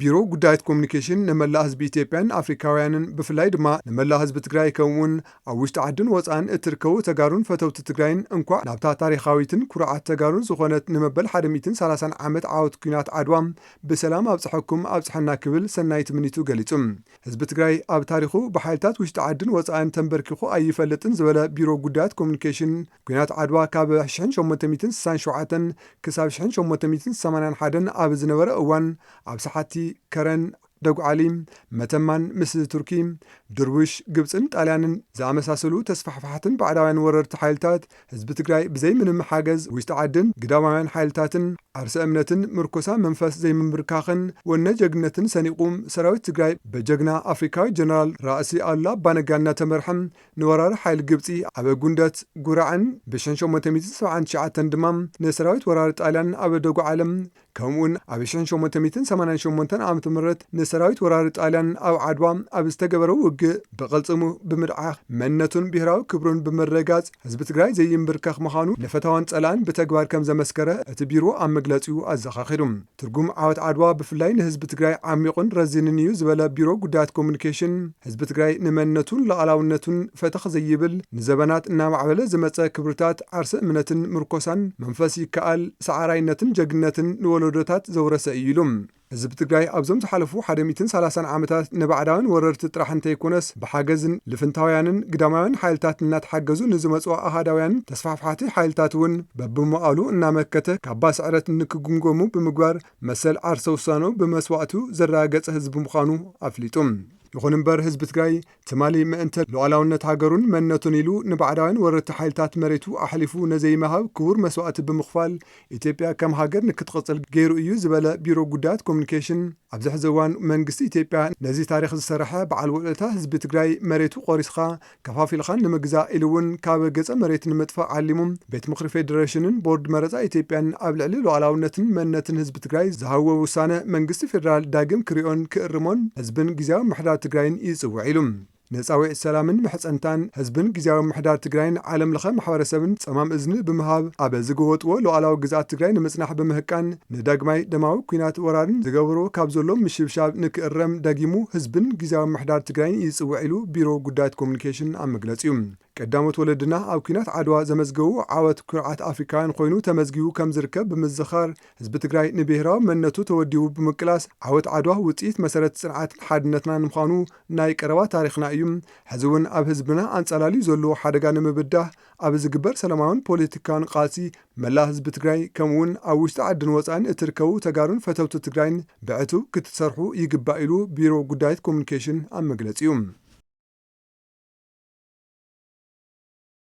ቢሮ ጉዳያት ኮሙኒኬሽን ንመላእ ህዝቢ ኢትዮጵያን አፍሪካውያንን ብፍላይ ድማ ንመላእ ህዝቢ ትግራይ ከምኡውን ኣብ ውሽጢ ዓድን ወፃን እትርከቡ ተጋሩን ፈተውቲ ትግራይን እንኳ ናብታ ታሪኻዊትን ኩርዓት ተጋሩን ዝኾነት ንመበል 130 ዓመት ዓወት ኩናት ዓድዋ ብሰላም ኣብፅሐኩም ኣብፅሐና ክብል ሰናይ ትምኒቱ ገሊጹ። ህዝቢ ትግራይ ኣብ ታሪኹ ብሓይልታት ውሽጢ ዓድን ወፃን ተንበርኪኹ ኣይፈልጥን ዝበለ ቢሮ ጉዳያት ኮሙኒኬሽን ኩናት ዓድዋ ካብ 1867 ክሳብ 1881 ኣብ ዝነበረ እዋን ኣብ ሰሓቲ ከረን ደጉዓሊ መተማን ምስ ቱርኪ ድርቡሽ ግብፅን ጣልያንን ዝኣመሳሰሉ ተስፋሕፋሓትን ባዕዳውያን ወረርቲ ሓይልታት ህዝቢ ትግራይ ብዘይ ምንም ሓገዝ ውሽጢ ዓድን ግዳማውያን ሓይልታትን ዓርሰ እምነትን ምርኮሳ መንፈስ ዘይምምርካኽን ወነ ጀግነትን ሰኒቁም ሰራዊት ትግራይ በጀግና አፍሪካዊ ጀነራል ራእሲ ኣሉላ ኣባነጋና ተመርሐም ንወራሪ ሓይሊ ግብፂ ኣብ ጉንደት ጉራዕን ብ1879 ድማ ንሰራዊት ወራሪ ጣልያን ኣብ ደጉዓለም ከምኡን ኣብ 1888 ዓ.ም ንሰራዊት ወራሪ ጣልያን ኣብ ዓድዋ ኣብ ዝተገበረ ውግእ ብቕልጽሙ ብምድዓኽ መንነቱን ብሄራዊ ክብሩን ብምርጋጽ ህዝቢ ትግራይ ዘይምብርከኽ ምዃኑ ንፈታዋን ጸላን ብተግባር ከም ዘመስከረ እቲ ቢሮ ኣብ መግለጺኡ ኣዘኻኺዱ። ትርጉም ዓወት ዓድዋ ብፍላይ ንህዝቢ ትግራይ ዓሚቑን ረዚንን እዩ ዝበለ ቢሮ ጉዳያት ኮሙኒኬሽን ህዝቢ ትግራይ ንመንነቱን ሉዓላውነቱን ፈተኽ ዘይብል ንዘበናት እናማዕበለ ዝመጸ ክብርታት ዓርሰ እምነትን ምርኮሳን መንፈስ ይከኣል ሰዓራይነትን ጀግነትን ንወለዶታት ዘውረሰ እዩ ኢሉ። ህዝቢ ትግራይ ኣብዞም ዝሓለፉ 130 ዓመታት ንባዕዳውን ወረርቲ ጥራሕ እንተይኮነስ ብሓገዝን ልፍንታውያንን ግዳማውያን ሓይልታት እናተሓገዙ ንዝመጽኦ ኣሃዳውያን ተስፋሕፋሕቲ ሓይልታት እውን በብመቓሉ እናመከተ ካባ ስዕረት ንክግምገሙ ብምግባር መሰል ዓርሰ ውሳኖ ብመስዋዕቱ ዘረጋገጸ ህዝቢ ምዃኑ ኣፍሊጡ። ይኹን እምበር ህዝቢ ትግራይ ትማሊ ምእንተ ሉዓላውነት ሃገሩን መንነቱን ኢሉ ንባዕዳውያን ወረርቲ ሓይልታት መሬቱ ኣሕሊፉ ነዘይመሃብ ክቡር መስዋዕቲ ብምኽፋል ኢትዮጵያ ከም ሃገር ንክትቕጽል ገይሩ እዩ ዝበለ ቢሮ ጉዳያት ኮሙኒኬሽን ኣብዚ ሕዚ እዋን መንግስቲ ኢትዮጵያ ነዚ ታሪክ ዝሰርሐ በዓል ውዕለታ ህዝቢ ትግራይ መሬቱ ቆሪስኻ ከፋፊልኻን ንምግዛእ ኢሉ እውን ካብ ገጸ መሬት ንምጥፋእ ዓሊሙ ቤት ምክሪ ፌደሬሽንን ቦርድ መረፃ ኢትዮጵያን ኣብ ልዕሊ ሉዓላውነትን መንነትን ህዝቢ ትግራይ ዝሃወ ውሳነ መንግስቲ ፌደራል ዳግም ክሪኦን ክእርሞን ህዝብን ግዜያዊ ምሕዳር ትግራይን ይጽውዕ ኢሉ። ነፃዊዕ ሰላምን ምሕፀንታን ህዝብን ግዜያዊ ምሕዳር ትግራይን ዓለም ለኸ ማሕበረሰብን ጸማም እዝኒ ብምሃብ ኣብ ዝገወጥዎ ሉዓላዊ ግዛኣት ትግራይ ንምጽናሕ በምህቃን ንዳግማይ ደማዊ ኩናት ወራርን ዝገብሮ ካብ ዘሎም ምሽብሻብ ንክእረም ዳጊሙ ህዝብን ግዜያዊ ምሕዳር ትግራይን ይጽውዕ ኢሉ ቢሮ ጉዳያት ኮሙኒኬሽን ኣብ መግለጺኡ። ቀዳሞት ወለድና ኣብ ኩናት ዓድዋ ዘመዝገቡ ዓወት ኩርዓት አፍሪካውያን ኮይኑ ተመዝጊቡ ከም ዝርከብ ብምዝኻር ህዝቢ ትግራይ ንብሔራዊ መንነቱ ተወዲቡ ብምቅላስ ዓወት ዓድዋ ውፅኢት መሰረት ጽንዓት ሓድነትና ንምዃኑ ናይ ቀረባ ታሪኽና እዩ። ሕዚ እውን ኣብ ህዝብና አንጸላልዩ ዘሎ ሓደጋ ንምብዳህ ኣብ ዝግበር ሰላማውን ፖለቲካውን ቃልሲ መላ ህዝቢ ትግራይ ከምኡውን ኣብ ውሽጢ ዓድን ወፃን እትርከቡ ተጋሩን ፈተውቲ ትግራይን ብዕቱ ክትሰርሑ ይግባእ ኢሉ ቢሮ ጉዳያት ኮሙኒኬሽን ኣብ መግለጺኡ